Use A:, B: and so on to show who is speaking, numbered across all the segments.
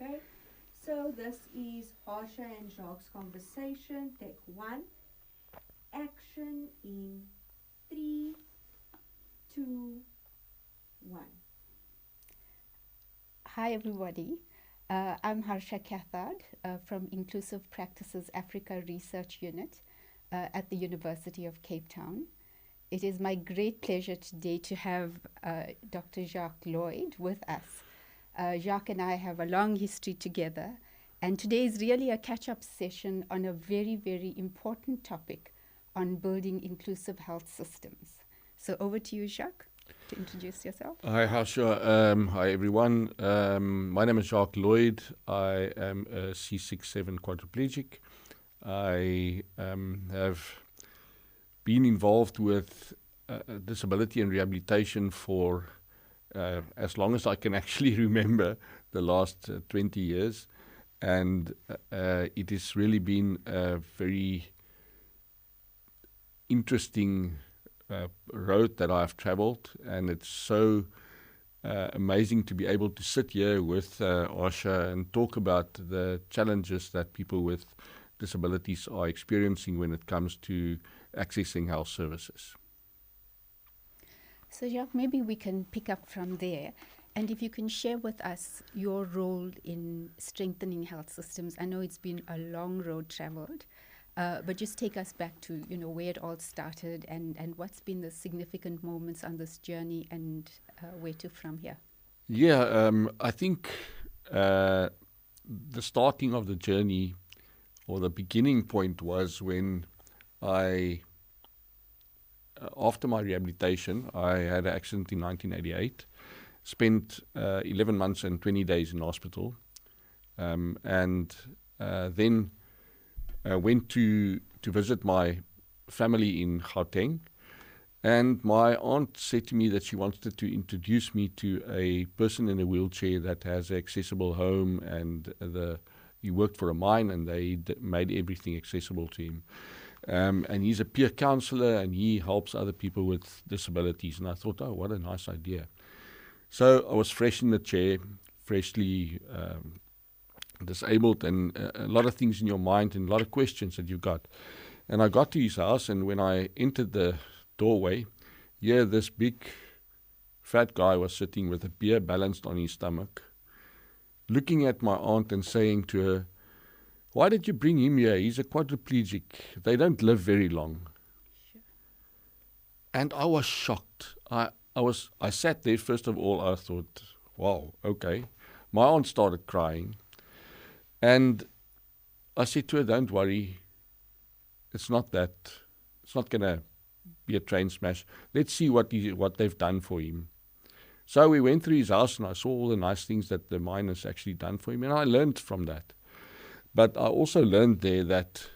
A: Okay, so this is Harsha and Jacques' conversation. Take one. Action in three, two, one.
B: Hi, everybody. I'm Harsha Kathard from Inclusive Practices Africa Research Unit at the University of Cape Town. It is my great pleasure today to have Dr. Jacques Lloyd with us. Jacques and I have a long history together, and today is really a catch up session on a very, very important topic on building inclusive health systems. So, over to you, Jacques, to introduce yourself.
C: Hi, Harsha. Hi, everyone. My name is Jacques Lloyd. I am a C6-7 quadriplegic. I have been involved with disability and rehabilitation for as long as I can actually remember, the last 20 years. And it has really been a very interesting road that I've traveled, and it's so amazing to be able to sit here with Harsha and talk about the challenges that people with disabilities are experiencing when it comes to accessing health services.
B: So, Jacques, maybe we can pick up from there. And if you can share with us your role in strengthening health systems. I know it's been a long road traveled, but just take us back to, where it all started and what's been the significant moments on this journey and where to from here.
C: Yeah, I think the starting of the journey or the beginning point was when after my rehabilitation, I had an accident in 1988, spent 11 months and 20 days in hospital, and then went to visit my family in Gauteng, and my aunt said to me that she wanted to introduce me to a person in a wheelchair that has an accessible home, and he worked for a mine, and they made everything accessible to him. And he's a peer counselor, and he helps other people with disabilities. And I thought, oh, what a nice idea. So I was fresh in the chair, freshly disabled, and a lot of things in your mind and a lot of questions that you've got. And I got to his house, and when I entered the doorway, this big fat guy was sitting with a beer balanced on his stomach, looking at my aunt and saying to her, "Why did you bring him here? He's a quadriplegic. They don't live very long."
B: Sure.
C: And I was shocked. I sat there, first of all, I thought, wow, okay. My aunt started crying. And I said to her, "Don't worry. It's not that. It's not going to be a train smash. Let's see what they've done for him." So we went through his house, and I saw all the nice things that the mine has actually done for him, and I learned from that. But I also learned there that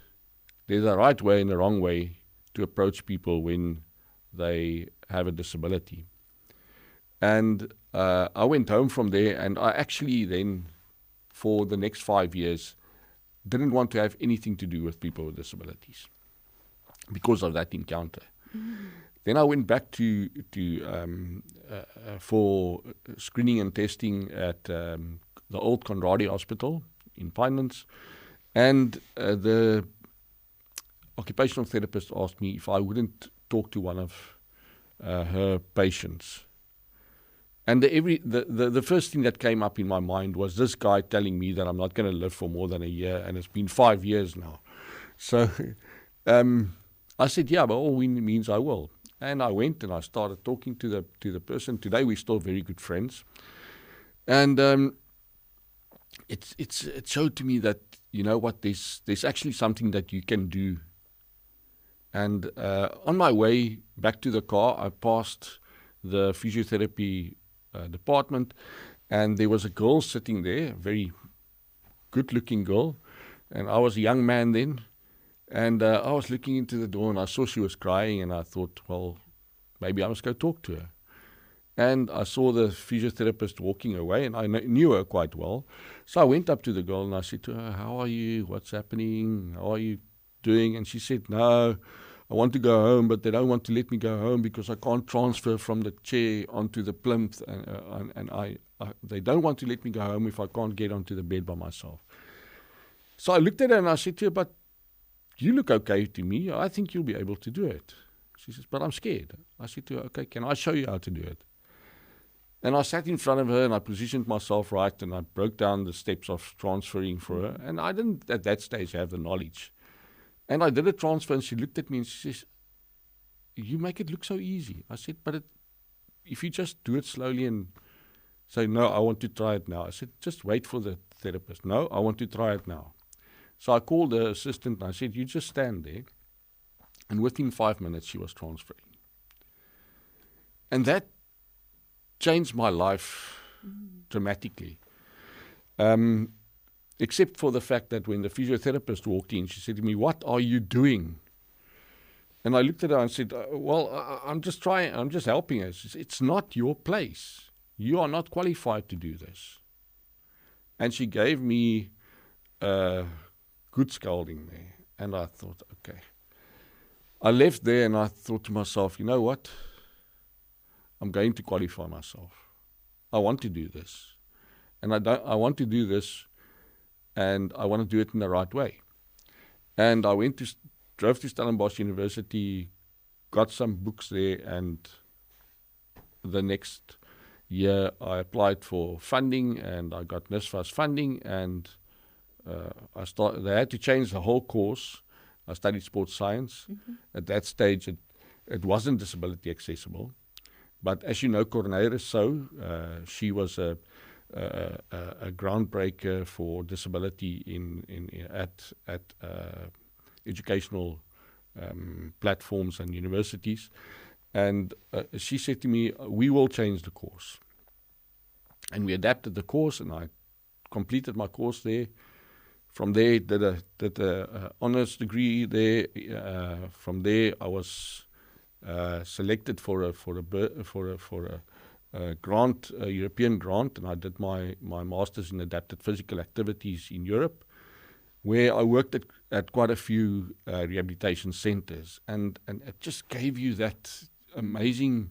C: there's a right way and a wrong way to approach people when they have a disability. And I went home from there, and I actually then, for the next 5 years, didn't want to have anything to do with people with disabilities because of that encounter. Mm-hmm. Then I went back for screening and testing at the old Conradie Hospital in Pinelands, and the occupational therapist asked me if I wouldn't talk to one of her patients. And the first thing that came up in my mind was this guy telling me that I'm not going to live for more than a year, and it's been 5 years now. So I said, yeah, by all means I will. And I went and I started talking to the person. Today we're still very good friends. And it showed to me that, there's actually something that you can do. And on my way back to the car, I passed the physiotherapy department, and there was a girl sitting there, a very good-looking girl, and I was a young man then, and I was looking into the door, and I saw she was crying, and I thought, well, maybe I must go talk to her. And I saw the physiotherapist walking away, and I knew her quite well. So I went up to the girl, and I said to her, "How are you? What's happening? How are you doing?" And she said, "No, I want to go home, but they don't want to let me go home because I can't transfer from the chair onto the plinth, and they don't want to let me go home if I can't get onto the bed by myself. So I looked at her and I said to her, but you look okay to me. I think you'll be able to do it. She says, but I'm scared. I said to her, okay, can I show you how to do it? And I sat in front of her and I positioned myself right and I broke down the steps of transferring for her. And I didn't at that stage have the knowledge. And I did a transfer and she looked at me and she says, you make it look so easy. I said, but if you just do it slowly and say, no, I want to try it now. I said, just wait for the therapist. No, I want to try it now. So I called the assistant and I said, you just stand there. And within 5 minutes, she was transferring. And that changed my life dramatically. Except for the fact that when the physiotherapist walked in, she said to me, what are you doing? And I looked at her and said, I'm just trying, I'm just helping her. She said, it's not your place. You are not qualified to do this. And she gave me a good scolding there. And I thought, okay. I left there and I thought to myself, you know what? I'm going to qualify myself. I want to do this. And I want to do this, and I want to do it in the right way. And I drove to Stellenbosch University, got some books there, and the next year I applied for funding, and I got NSFAS funding, and they had to change the whole course. I studied sports science. At that stage, it wasn't disability accessible. But as you know, Cornelis So, she was a groundbreaker for disability at educational platforms and universities. And she said to me, we will change the course. And we adapted the course, and I completed my course there. From there, did a honors degree there. From there, I was selected for a grant, a European grant, and I did my master's in adapted physical activities in Europe, where I worked at quite a few rehabilitation centers, and it just gave you that amazing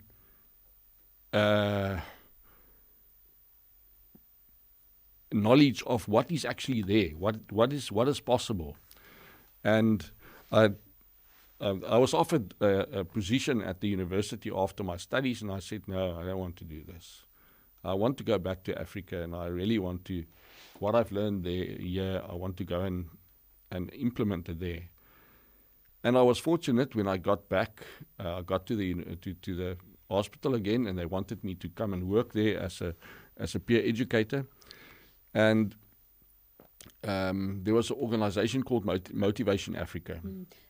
C: knowledge of what is actually there, what is possible. And I was offered a position at the university after my studies, and I said, no, I don't want to do this. I want to go back to Africa, and I really want to, what I've learned there, I want to go and implement it there. And I was fortunate when I got back. I got to the hospital again, and they wanted me to come and work there as a peer educator. And there was an organization called Motivation Africa.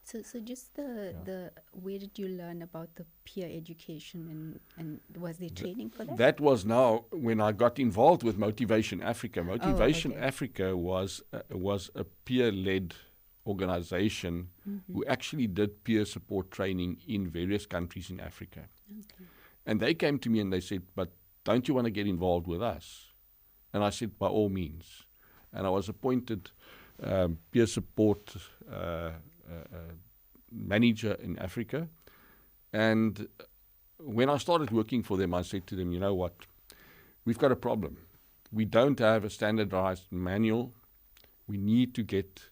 B: So just the where did you learn about the peer education, and was there training for that?
C: That was now when I got involved with Motivation Africa. Motivation Africa was a peer-led organization who actually did peer support training in various countries in Africa. Okay. And they came to me and they said, but don't you want to get involved with us? And I said, by all means. And I was appointed peer support manager in Africa. And when I started working for them, I said to them, you know what, we've got a problem. We don't have a standardized manual. We need to get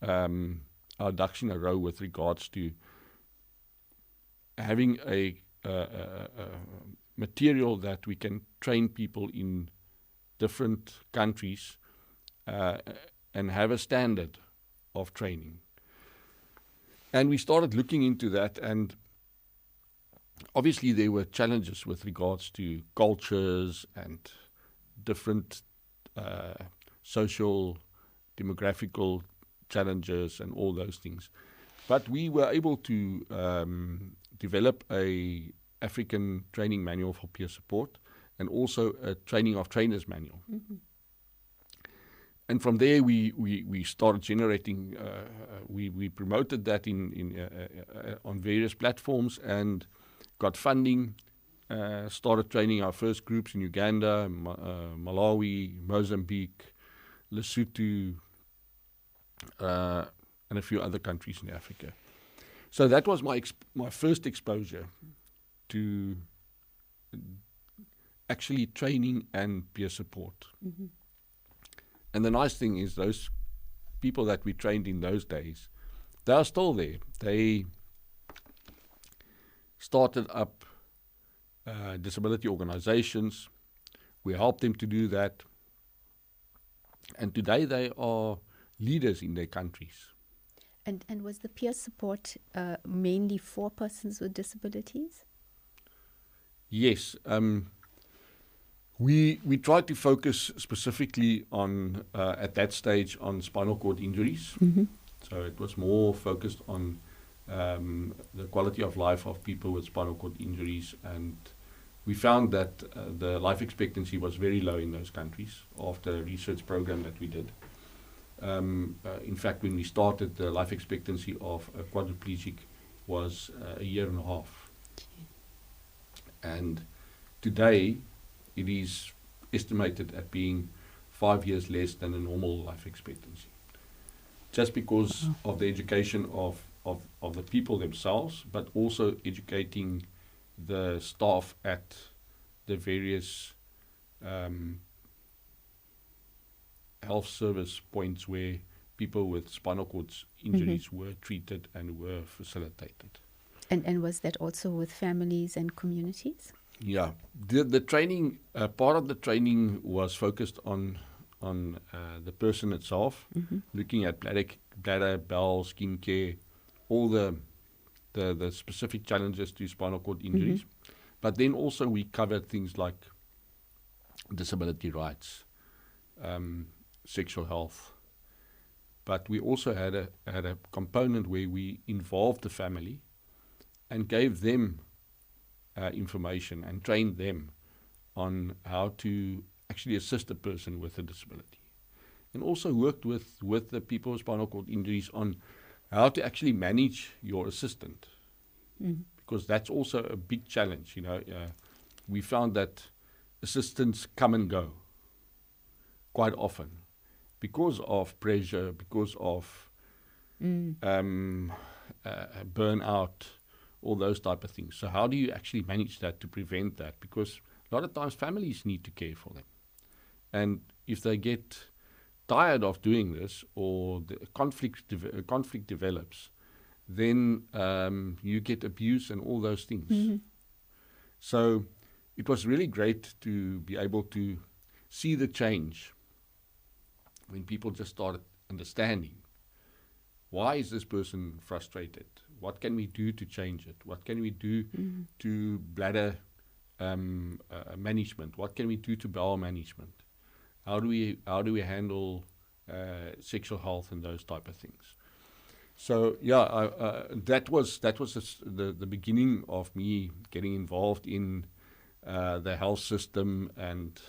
C: our ducks in a row with regards to having a material that we can train people in different countries and have a standard of training. And we started looking into that, and obviously there were challenges with regards to cultures and different social, demographical challenges and all those things. But we were able to develop a African training manual for peer support, and also a training of trainers manual. And from there, we started generating. We promoted that on various platforms and got funding. Started training our first groups in Uganda, Malawi, Mozambique, Lesotho, and a few other countries in Africa. So that was my first exposure to actually training and peer support.
B: Mm-hmm.
C: And the nice thing is those people that we trained in those days, they are still there. They started up disability organizations. We helped them to do that. And today they are leaders in their countries.
B: And was the peer support mainly for persons with disabilities?
C: Yes. We tried to focus specifically on, at that stage, on spinal cord injuries.
B: Mm-hmm.
C: So it was more focused on the quality of life of people with spinal cord injuries, and we found that the life expectancy was very low in those countries after a research program that we did. In fact, when we started, the life expectancy of a quadriplegic was a year and a half. And today, it is estimated at being 5 years less than a normal life expectancy. Just because of the education of the people themselves, but also educating the staff at the various health service points where people with spinal cord injuries were treated and were facilitated.
B: And was that also with families and communities?
C: Yeah, the training, part of the training was focused on the person itself, looking at bladder, bowel, skin care, all the specific challenges to spinal cord injuries. But then also we covered things like disability rights, sexual health. But we also had a component where we involved the family and gave them information and trained them on how to actually assist a person with a disability. And also worked with the people with spinal cord injuries on how to actually manage your assistant. Because that's also a big challenge. We found that assistants come and go quite often because of pressure, because of burnout, all those type of things. So how do you actually manage that to prevent that? Because a lot of times families need to care for them. And if they get tired of doing this, or the conflict develops, then you get abuse and all those things. So it was really great to be able to see the change when people just started understanding, why is this person frustrated? What can we do to change it? What can we do to bladder management? What can we do to bowel management? How do we handle sexual health and those type of things? So that was the beginning of me getting involved in the health system and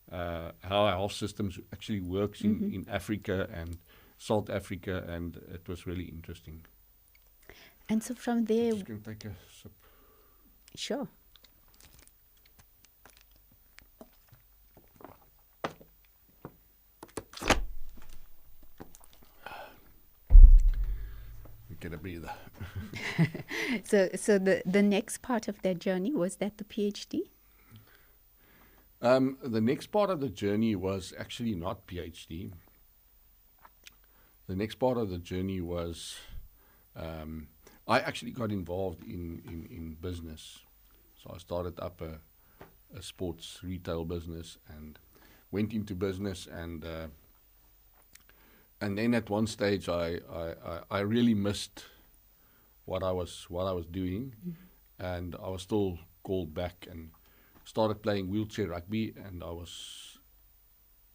C: how our health systems actually works in Africa and South Africa, and it was really interesting.
B: And so from there,
C: I'm just going to take a sip.
B: Sure.
C: Get a breather.
B: So the next part of that journey, was that the PhD?
C: The next part of the journey was actually not PhD. The next part of the journey was I actually got involved in business. So I started up a sports retail business and went into business, and then at one stage I really missed what I was doing, and I was still called back and started playing wheelchair rugby, and I was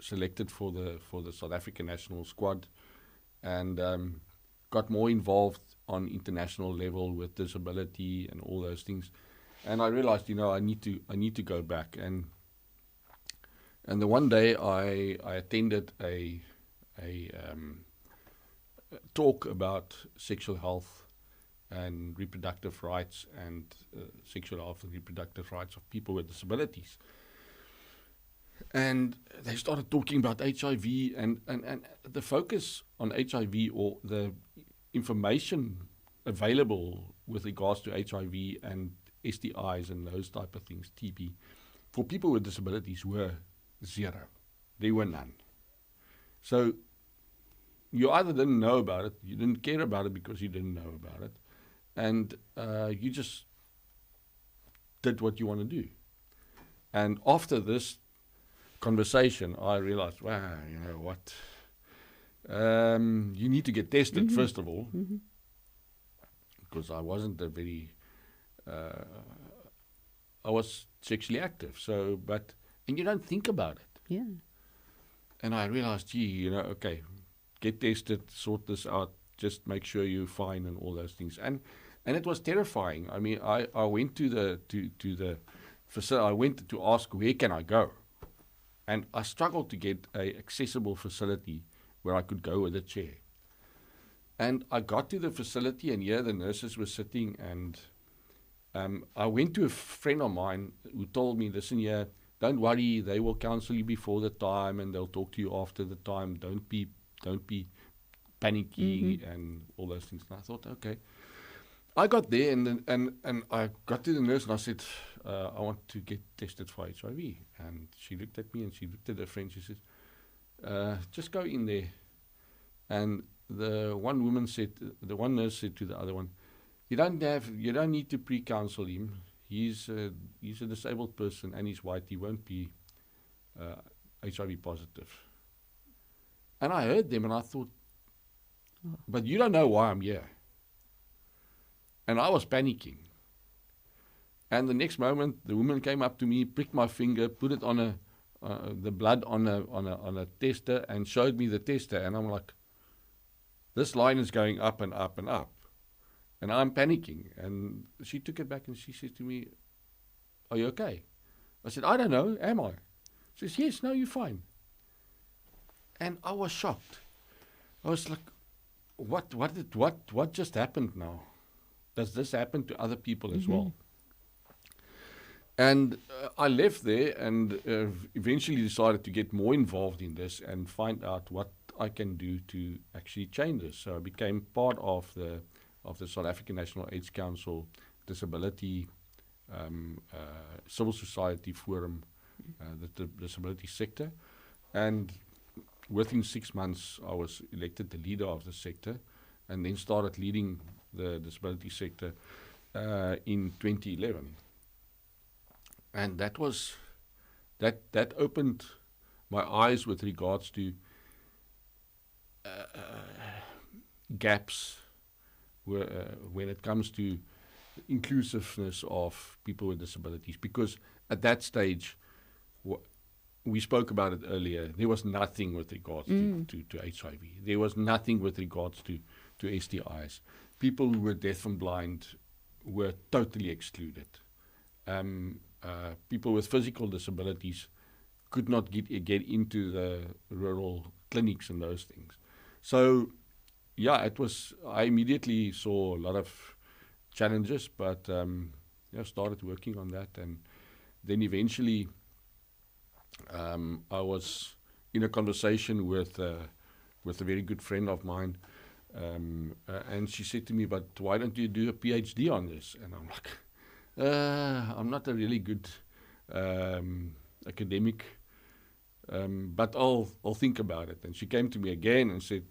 C: selected for the South African national squad, and got more involved on international level with disability and all those things. And I realized, I need to go back. And the one day I attended a talk about sexual health and reproductive rights, and sexual health and reproductive rights of people with disabilities. And they started talking about HIV, and the focus on HIV, or the information available with regards to HIV and STIs and those type of things, TB, for people with disabilities were zero. There were none. So you either didn't know about it, you didn't care about it because you didn't know about it, and you just did what you want to do. And after this conversation, I realized, wow, you know what? You need to get tested, first of all, because I wasn't a very, I was sexually active, and you don't think about it.
B: Yeah.
C: And I realized, gee, you know, okay, get tested, sort this out, just make sure you're fine and all those things. And it was terrifying. I mean, I went to the facility. I went to ask, where can I go? And I struggled to get a accessible facility where I could go with a chair. And I got to the facility, and here the nurses were sitting, and I went to a friend of mine who told me, listen here, don't worry, they will counsel you before the time, and they'll talk to you after the time. Don't be panicky and all those things. And I thought, okay. I got there, and I got to the nurse, and I said, I want to get tested for HIV. And she looked at me, and she looked at her friend. She said, just go in there. And the one nurse said to the other one, you don't need to pre-counsel him. He's a disabled person, and he's white. He won't be HIV positive. And I heard them, and I thought, but you don't know why I'm here. And I was panicking. And the next moment, the woman came up to me, pricked my finger, put it on the blood on a tester, and showed me the tester. And I'm like, this line is going up and up and up. And I'm panicking. And she took it back, and she said to me, are you okay? I said, I don't know, am I? She says, yes, no, you're fine. And I was shocked. I was like, what just happened now? Does this happen to other people as well? And I left there, and eventually decided to get more involved in this and find out what I can do to actually change this. So I became part of the South African National AIDS Council Disability Civil Society Forum, the disability sector. And within 6 months, I was elected the leader of the sector, and then started leading the disability sector in 2011. And that was that opened my eyes with regards to gaps when it comes to inclusiveness of people with disabilities. Because at that stage, we spoke about it earlier, there was nothing with regards to HIV. There was nothing with regards to STIs. People who were deaf and blind were totally excluded. People with physical disabilities could not get into the rural clinics and those things. So, yeah, I immediately saw a lot of challenges, but started working on that. And then eventually I was in a conversation with a very good friend of mine, and she said to me, but why don't you do a PhD on this? And I'm like, I'm not a really good academic, but I'll think about it. And she came to me again and said,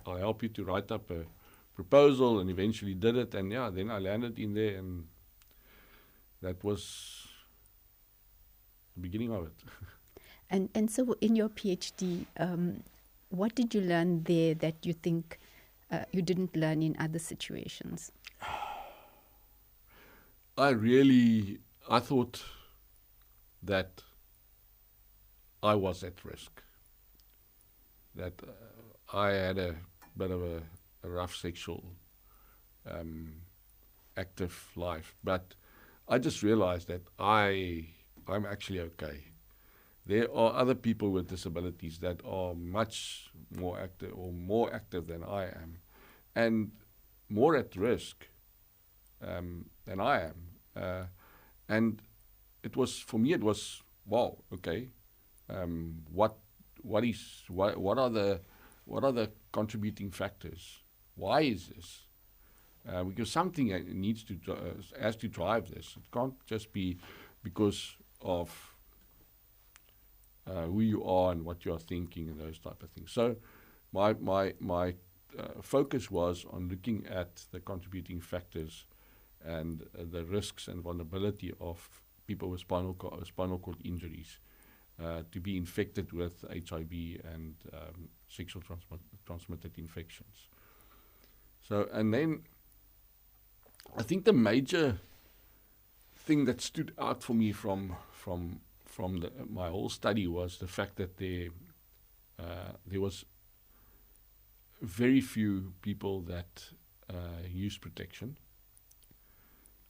C: I'll help you to write up a proposal, and eventually did it. And yeah, then I landed in there, and that was the beginning of it.
B: And so in your PhD, what did you learn there that you think you didn't learn in other situations?
C: I thought that I was at risk, that I had a bit of a rough sexual active life, but I just realized that I'm actually okay. There are other people with disabilities that are much more active, or more active than I am, and more at risk than I am. And for me it was, wow, okay, what are the contributing factors? Why is this? because something needs to has to drive this. It can't just be because of who you are and what you are thinking and those type of things. So my focus was on looking at the contributing factors and the risks and vulnerability of people with spinal cord injuries to be infected with HIV and sexual transmitted infections. So, and then I think the major thing that stood out for me from my whole study was the fact that there was very few people that use protection.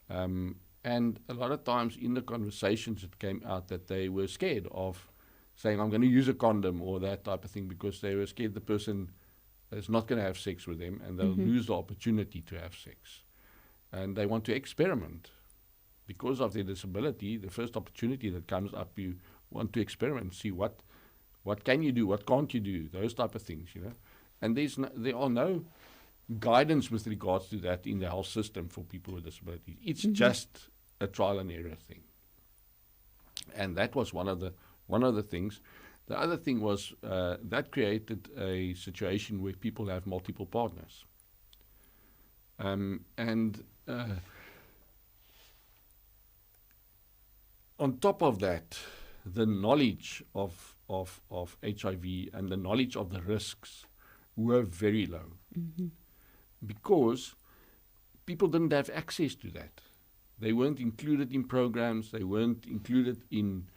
C: And a lot of times in the conversations it came out that they were scared of saying, I'm going to use a condom or that type of thing, because they were scared the person is not going to have sex with them and they'll lose the opportunity to have sex. And they want to experiment. Because of their disability, the first opportunity that comes up, you want to experiment, see what can you do, what can't you do, those type of things, you know. And there are no guidance with regards to that in the health system for people with disabilities. It's just a trial and error thing. And that was one of the things. The other thing was that created a situation where people have multiple partners. On top of that, the knowledge of HIV and the knowledge of the risks were very low, because people didn't have access to that. They weren't included in programs. They weren't included in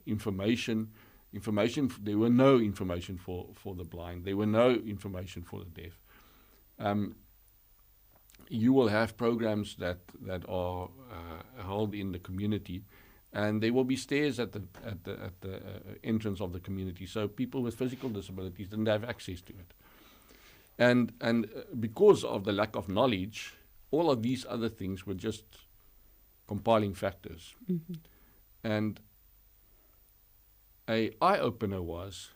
C: information. There were no information for the blind. There were no information for the deaf. You will have programs that are held in the community, and there will be stairs at the entrance of the community. So people with physical disabilities didn't have access to it, and because of the lack of knowledge, all of these other things were just compiling factors. And an eye-opener was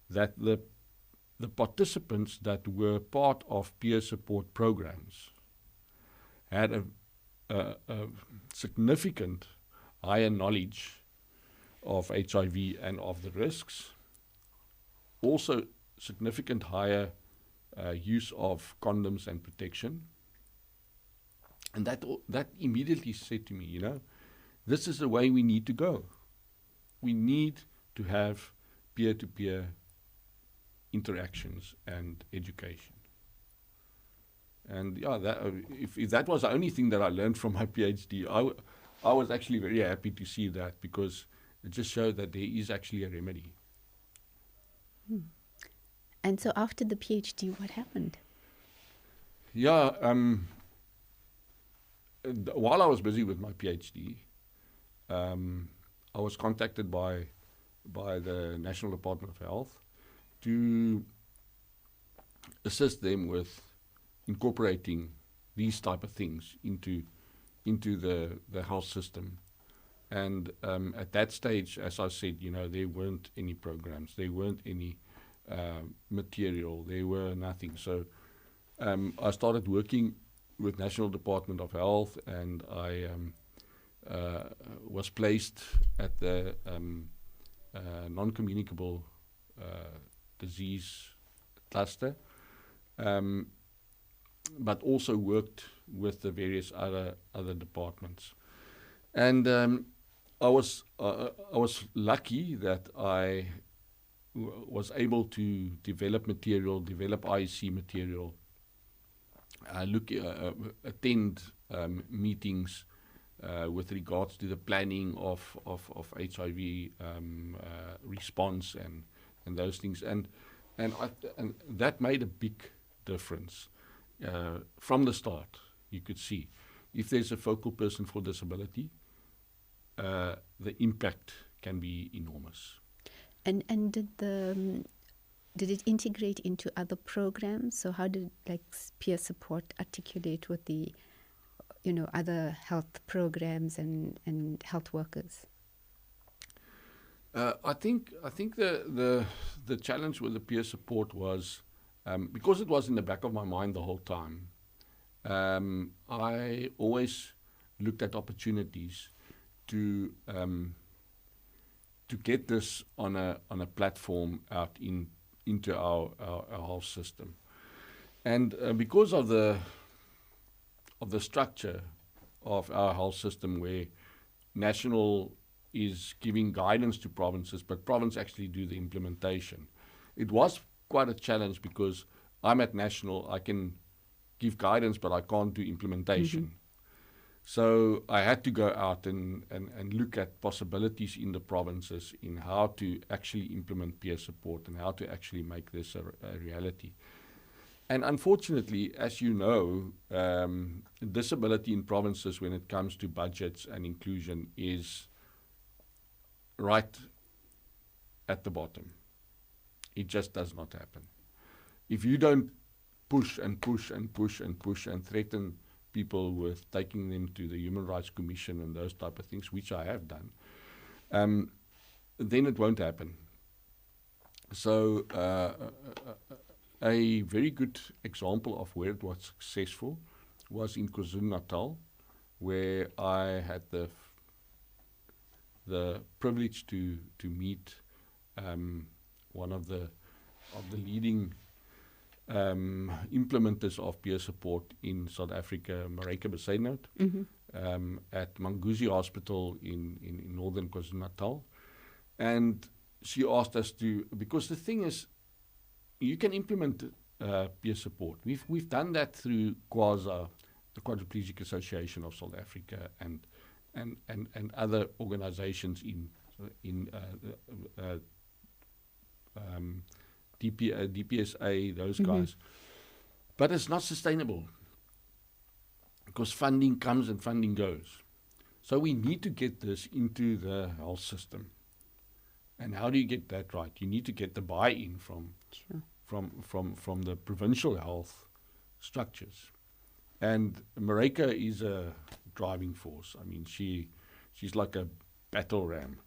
C: that the participants that were part of peer support programs had a significant higher knowledge of HIV and of the risks, also significant higher use of condoms and protection. And that immediately said to me, you know, this is the way we need to go. We need to have peer-to-peer interactions and education. And yeah, if that was the only thing that I learned from my PhD, I was actually very happy to see that, because it just showed that there is actually a remedy.
B: And so after the PhD, what happened?
C: Yeah, while I was busy with my PhD, I was contacted by the National Department of Health to assist them with incorporating these type of things into the health system. And at that stage, as I said, you know, there weren't any programs, there weren't any material, there were nothing. So I started working with National Department of Health, and I was placed at the non-communicable disease cluster, but also worked with the various other departments. And I was lucky that I was able to develop IEC material, attend meetings with regards to the planning of HIV response and those things, and that made a big difference. From the start, you could see if there's a focal person for disability, the impact can be enormous.
B: And did it integrate into other programs? So how did peer support articulate with the other health programs and health workers?
C: I think the challenge with the peer support was because it was in the back of my mind the whole time, I always looked at opportunities to get this on a platform out into our whole system. And because of the structure of our whole system, where national is giving guidance to provinces, but province actually do the implementation, it was quite a challenge, because I'm at national, I can give guidance, but I can't do implementation. So I had to go out and look at possibilities in the provinces in how to actually implement peer support and how to actually make this a reality. And unfortunately, as you know, disability in provinces when it comes to budgets and inclusion is right at the bottom. It just does not happen. If you don't push and push and push and push and threaten people with taking them to the Human Rights Commission and those type of things, which I have done, then it won't happen. So a very good example of where it was successful was in KwaZulu-Natal, where I had the privilege to meet one of the leading implementers of peer support in South Africa, Marika Besaidnout, at Manguzi Hospital in northern KwaZulu-Natal. And she asked us to, because the thing is, you can implement peer support. We've done that through QASA, the Quadriplegic Association of South Africa, and other organizations in DPSA, those guys. But it's not sustainable, because funding comes and funding goes. So we need to get this into the health system. And how do you get that right? You need to get the buy-in from the provincial health structures. And Marika is a driving force. I mean, she's like a battle ram.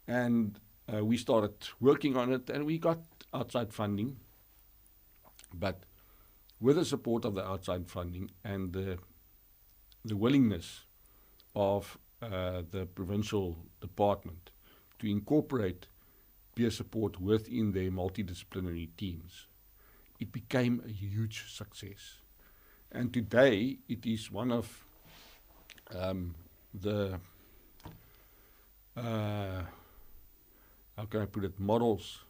C: And we started working on it, and we got outside funding. But with the support of the outside funding and the willingness of the provincial department to incorporate peer support within their multidisciplinary teams, it became a huge success. And today it is one of the how can I put it, models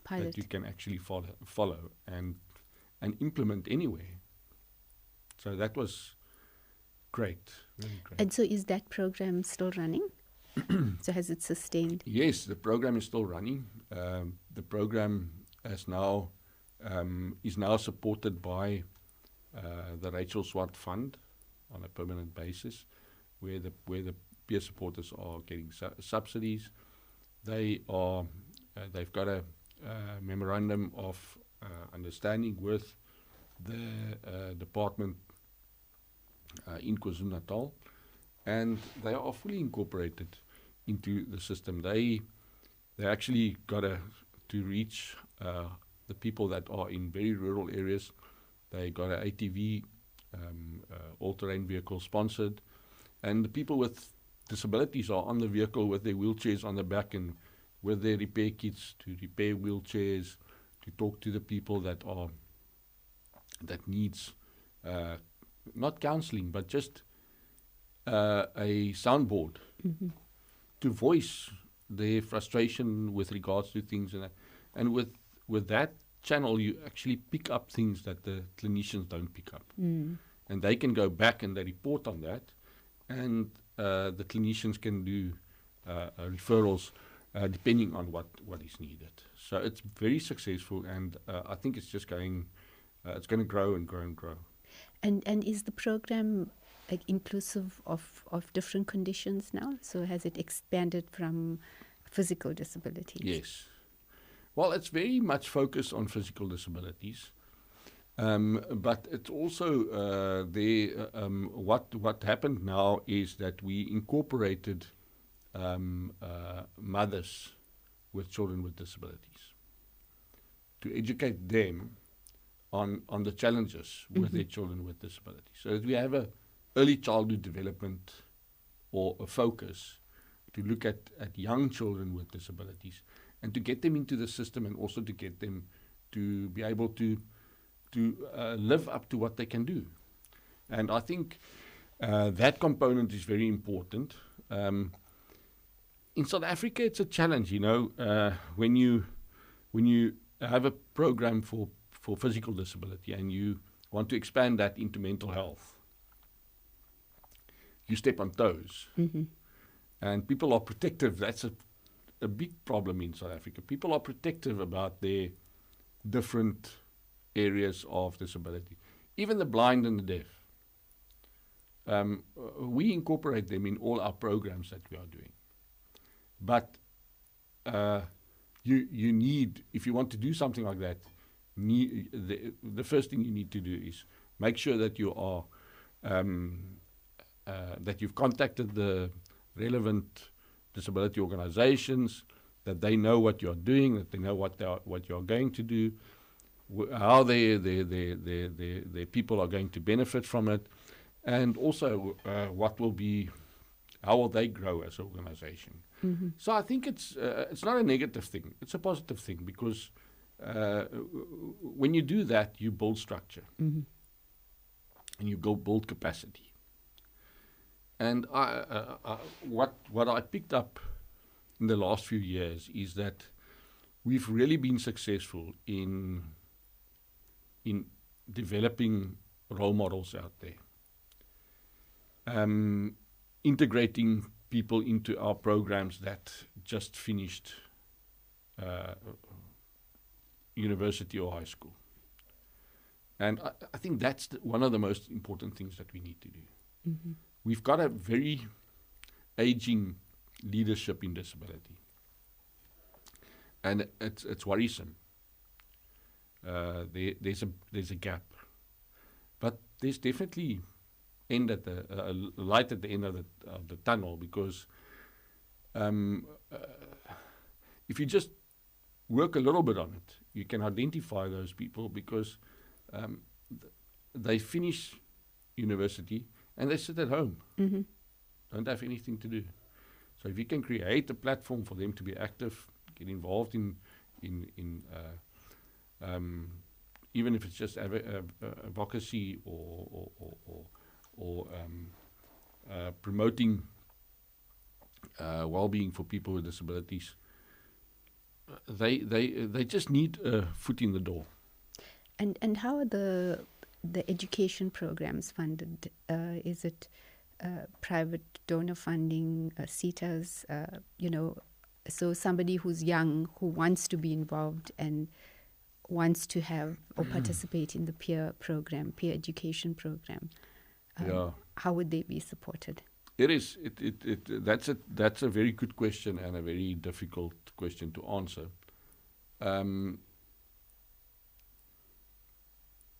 B: Pilot.
C: that you can actually follow and implement anywhere. So that was great, really great.
B: And so is that program still running? So has it sustained?
C: Yes, the program is still running. The program is now supported by the Rachel Swart Fund on a permanent basis, where the peer supporters are getting subsidies. They've got a memorandum of understanding with the department in KwaZulu-Natal, and they are fully incorporated into the system. They actually got to reach the people that are in very rural areas. They got an ATV, all-terrain vehicle sponsored, and the people with disabilities are on the vehicle with their wheelchairs on the back and with their repair kits to repair wheelchairs, to talk to the people that needs not counseling, but just a soundboard to voice their frustration with regards to things, and with that channel you actually pick up things that the clinicians don't pick up, and they can go back and they report on that, and the clinicians can do referrals depending on what is needed. So it's very successful, and I think it's just going to grow and grow and grow.
B: And is the program like inclusive of different conditions now? So has it expanded from physical disabilities?
C: Yes. Well, it's very much focused on physical disabilities, but it's also what happened now is that we incorporated mothers with children with disabilities to educate them on the challenges with their children with disabilities. So that we have a early childhood development or a focus to look at young children with disabilities and to get them into the system and also to get them to be able to live up to what they can do. And I think that component is very important. In South Africa, it's a challenge, when you have a program for physical disability and you want to expand that into mental health, you step on toes. And people are protective. That's a big problem in South Africa. People are protective about their different areas of disability. Even the blind and the deaf. We incorporate them in all our programs that we are doing. But you need, if you want to do something like that, the first thing you need to do is make sure that you are that you've contacted the relevant disability organizations, that they know what you're doing, that they know what you're going to do, how their people are going to benefit from it, and also how will they grow as an organization. So I think it's not a negative thing, it's a positive thing, because when you do that, you build structure and you build capacity. And what I picked up in the last few years is that we've really been successful in developing role models out there, integrating people into our programs that just finished university or high school. And I think that's one of the most important things that we need to do. We've got a very aging leadership in disability, and it's worrisome. There's a gap, but there's definitely light at the end of the tunnel, because if you just work a little bit on it, you can identify those people, because they finish university and they sit at home, don't have anything to do. So if you can create a platform for them to be active, get involved in even if it's just advocacy or promoting well-being for people with disabilities, they just need a foot in the door.
B: And how are the education programs funded? Is it private donor funding, CETAs, so somebody who's young, who wants to be involved and wants to have or participate in the peer education program, how would they be supported?
C: That's a very good question and a very difficult question to answer.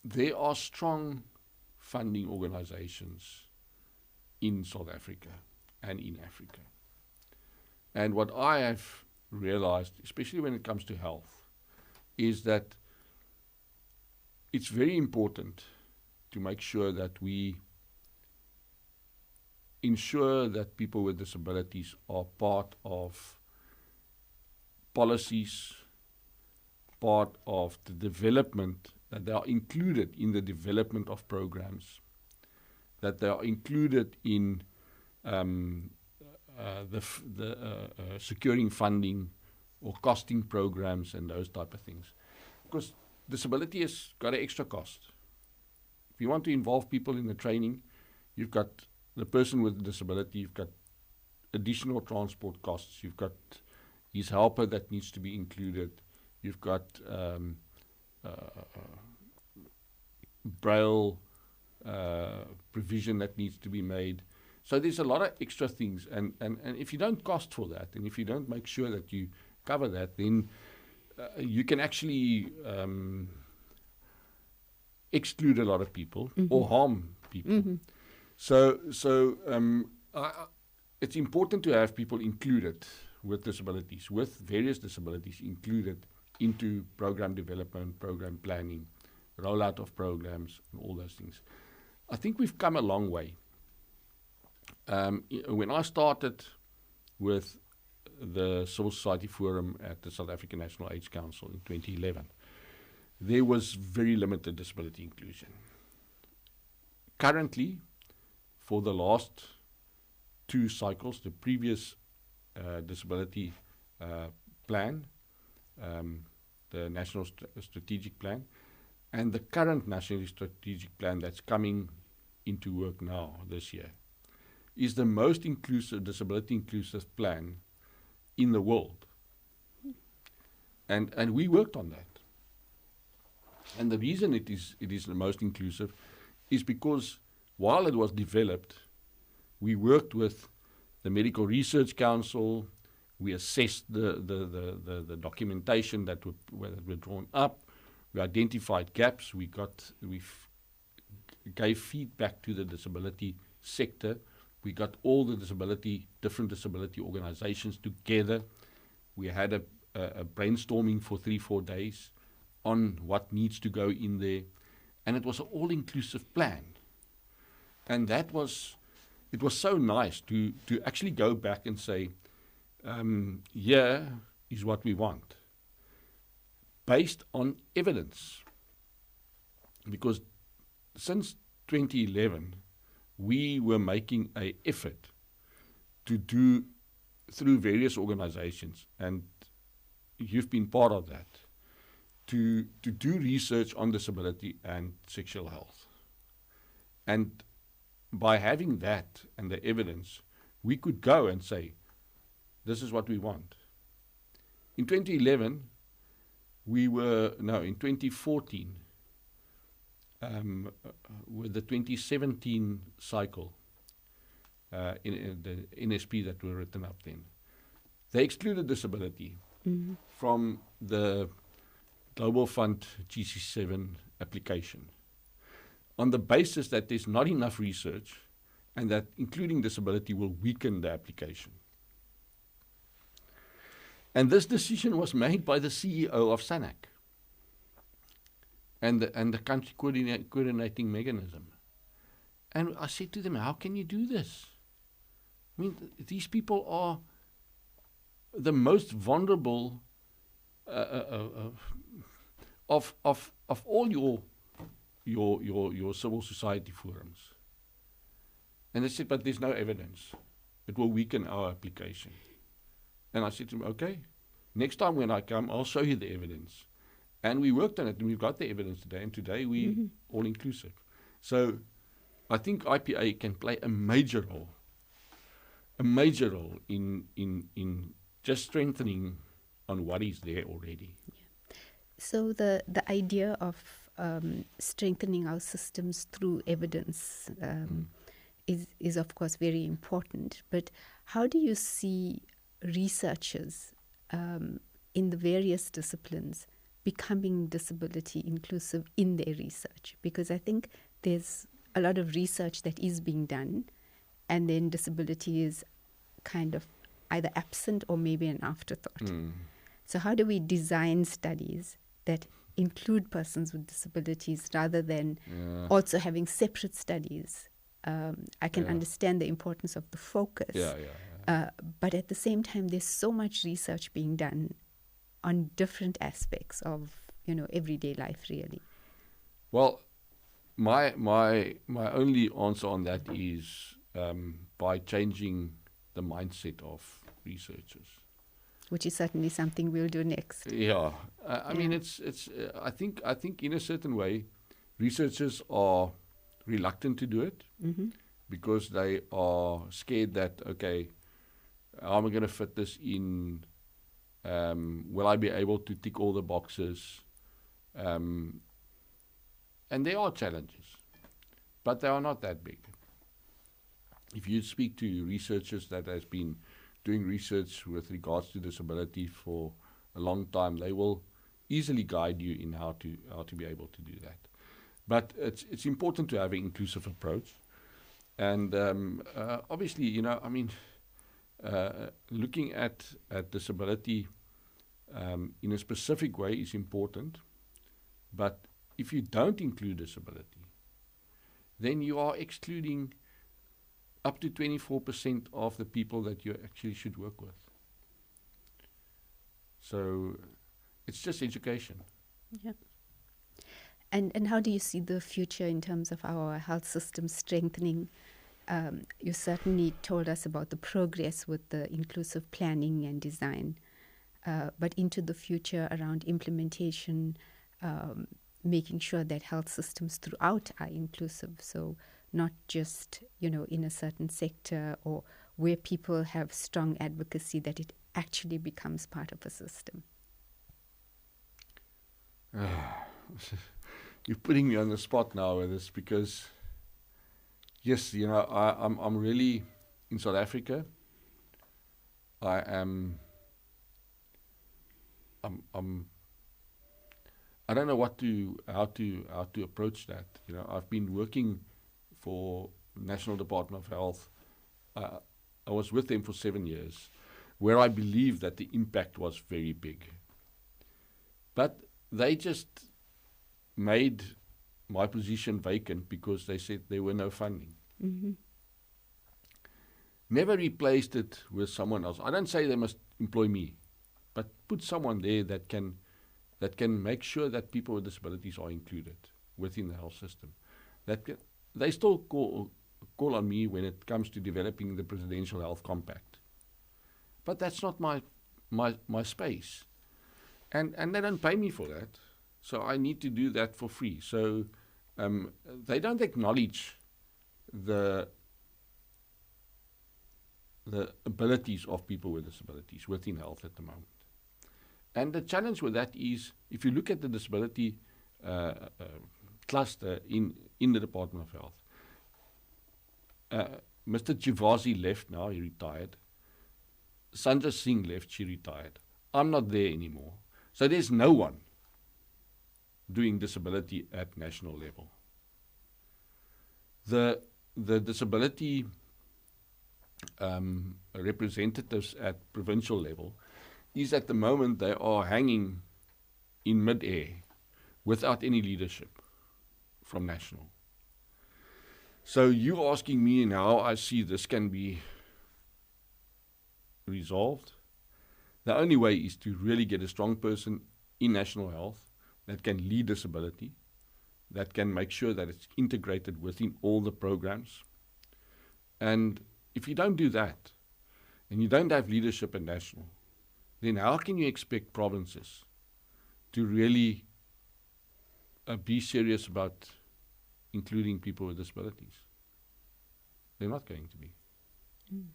C: There are strong funding organizations in South Africa and in Africa. And what I have realized, especially when it comes to health, is that it's very important to make sure that we ensure that people with disabilities are part of policies, part of the development, that they are included in the development of programs, that they are included in securing funding or costing programs and those type of things. Because disability has got an extra cost. If you want to involve people in the training, you've got the person with a disability, you've got additional transport costs, you've got his helper that needs to be included, you've got braille provision that needs to be made. So there's a lot of extra things, and if you don't cost for that, and if you don't make sure that you cover that, then you can actually exclude a lot of people or harm people. So it's important to have people included with disabilities, with various disabilities included into program development, program planning, rollout of programs, and all those things. I think we've come a long way. When I started with the Civil Society Forum at the South African National AIDS Council in 2011, there was very limited disability inclusion. Currently, for the last 2 cycles, the previous disability plan, the National Strategic Plan, and the current National Strategic Plan that's coming into work now this year, is the most inclusive, disability inclusive plan in the world. And we worked on that. And the reason it is the most inclusive is because while it was developed, we worked with the Medical Research Council, we assessed the documentation that were drawn up, we identified gaps, we gave feedback to the disability sector, we got all the different disability organizations together, we had a brainstorming for 3-4 days on what needs to go in there, and it was an all-inclusive plan. And it was so nice to actually go back and say, here is what we want, based on evidence. Because since 2011, we were making an effort to do, through various organizations, and you've been part of that, to do research on disability and sexual health. And by having that and the evidence, we could go and say, this is what we want. In 2011, in 2014, with the 2017 cycle, in the NSP that were written up then, they excluded disability from the Global Fund GC7 application on the basis that there's not enough research and that including disability will weaken the application. And this decision was made by the CEO of SANAC and the country coordinating mechanism. And I said to them, how can you do this? I mean, these people are the most vulnerable of all your civil society forums. And they said, but there's no evidence. It will weaken our application. And I said to them, okay, next time when I come, I'll show you the evidence. And we worked on it, and we've got the evidence today, and today we all inclusive. So I think IPA can play a major role in just strengthening on what is there already.
B: Yeah. So the idea of strengthening our systems through evidence is of course very important. But how do you see researchers in the various disciplines becoming disability inclusive in their research? Because I think there's a lot of research that is being done, and then disability is kind of either absent or maybe an afterthought. So how do we design studies that include persons with disabilities rather than also having separate studies? I can understand the importance of the focus, but at the same time, there's so much research being done on different aspects of everyday life, really.
C: Well, my only answer on that is by changing the mindset of researchers,
B: which is certainly something we'll do next.
C: Yeah, I mean, it's. I think in a certain way, researchers are reluctant to do it because they are scared that, okay, how am I going to fit this in? Will I be able to tick all the boxes? And there are challenges, but they are not that big. If you speak to researchers that has been doing research with regards to disability for a long time, they will easily guide you in how to be able to do that. But it's important to have an inclusive approach, and obviously, looking at disability in a specific way is important, but if you don't include disability, then you are excluding up to 24% of the people that you actually should work with. So it's just education.
B: Yeah. And how do you see the future in terms of our health system strengthening? You certainly told us about the progress with the inclusive planning and design, but into the future around implementation, making sure that health systems throughout are inclusive. So not just, in a certain sector or where people have strong advocacy, that it actually becomes part of a system.
C: You're putting me on the spot now with this, because yes, I'm really in South Africa. I don't know how to approach that. I've been working for National Department of Health. I was with them for 7 years, where I believe that the impact was very big. But they just made my position vacant because they said there were no funding.
B: Mm-hmm.
C: Never replaced it with someone else. I don't say they must employ me, but put someone there that can make sure that people with disabilities are included within the health system. They still call on me when it comes to developing the Presidential Health Compact, but that's not my space, and they don't pay me for that, so I need to do that for free. So they don't acknowledge the abilities of people with disabilities within health at the moment. And the challenge with that is, if you look at the disability cluster in the Department of Health, Mr. Jivasi left now, he retired. Sanjay Singh left, she retired. I'm not there anymore. So there's no one doing disability at national level. The disability representatives at provincial level is at the moment they are hanging in mid-air without any leadership from national. So you asking me now, I see this can be resolved. The only way is to really get a strong person in national health that can lead disability, that can make sure that it's integrated within all the programs. And if you don't do that, and you don't have leadership at national, then how can you expect provinces to really be serious about including people with disabilities? They're not going to be.
B: Mm.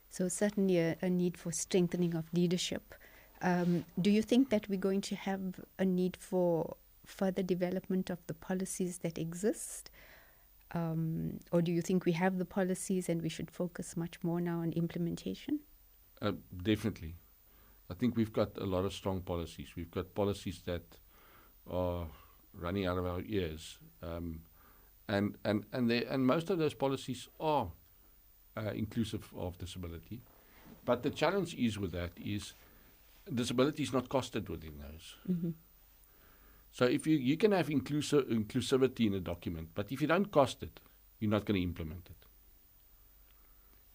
B: So certainly a need for strengthening of leadership. Do you think that we're going to have a need for further development of the policies that exist? Or do you think we have the policies and we should focus much more now on implementation?
C: Definitely. I think we've got a lot of strong policies. We've got policies that are running out of our ears. And most of those policies are inclusive of disability. But the challenge is with that is disability is not costed within those.
B: Mm-hmm.
C: So if you can have inclusivity in a document, but if you don't cost it, you're not going to implement it.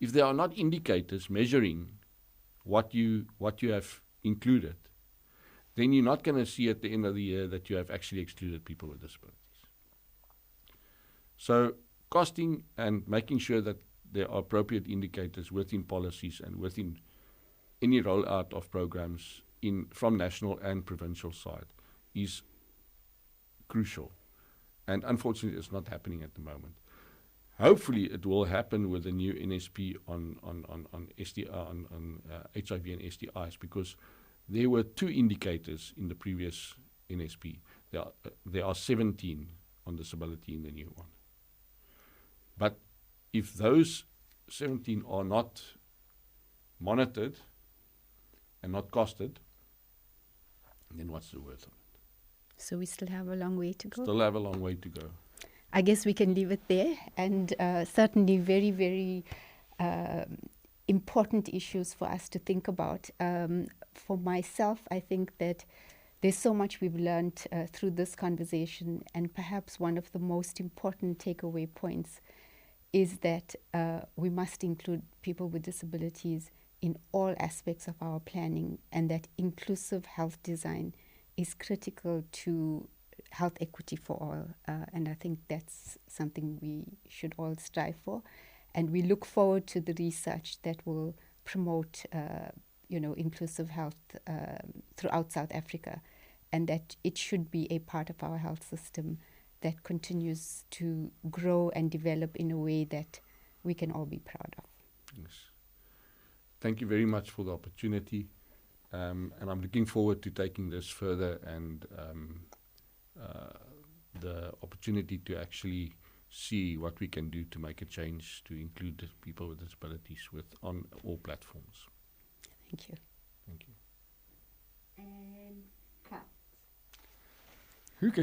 C: If there are not indicators measuring what you have included, then you're not going to see at the end of the year that you have actually excluded people with disabilities. So costing and making sure that there are appropriate indicators within policies and within any rollout of programs from national and provincial side is crucial. And unfortunately, it's not happening at the moment. Hopefully, it will happen with the new NSP on HIV and STIs, because there were 2 indicators in the previous NSP. There are 17 on disability in the new one. But if those 17 are not monitored and not costed, then what's the worth of it?
B: So we still have a long way to go?
C: Still have a long way to go.
B: I guess we can leave it there. And certainly very, very important issues for us to think about. For myself, I think that there's so much we've learned through this conversation, and perhaps one of the most important takeaway points is that we must include people with disabilities in all aspects of our planning, and that inclusive health design is critical to health equity for all. And I think that's something we should all strive for. And we look forward to the research that will promote inclusive health throughout South Africa, and that it should be a part of our health system that continues to grow and develop in a way that we can all be proud of.
C: Yes. Thank you very much for the opportunity, and I'm looking forward to taking this further, and the opportunity to actually see what we can do to make a change to include people with disabilities on all platforms.
B: Thank you.
C: Thank you.
A: And cut.
C: Okay.